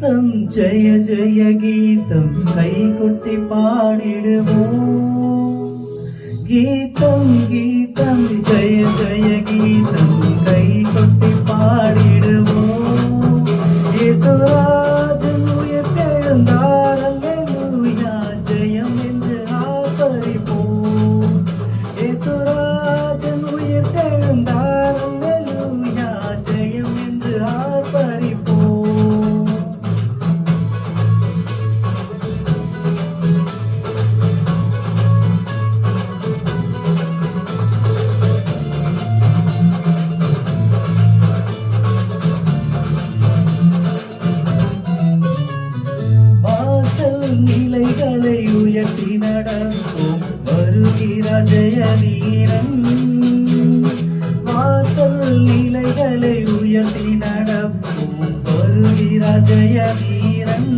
கீதம் ஜெய ஜெய கீதம் கை கொட்டி பாடிடுவோம். கீதம் கீதம் ஜெய ஜெய கீதம் கை கொட்டி பாடிடுவோம். இயேசுராஜன் உயிர்த்தெழுந்தார், அல்லேலூயா ஜெயம் என்று ஆர்ப்பரிப்போம். இயேசுராஜன் உயிர்த்தெழுந்தார், அல்லேலூயா ஜெயம் என்று ஆர்ப்பரிப்போம். நிலைகளை உயர்த்தி நடப்போம், வருகிறார் ஜெய வீரன். வாசல் நிலைகளை உயர்த்தி நடப்போம், வருகிறார் ஜெய வீரன்.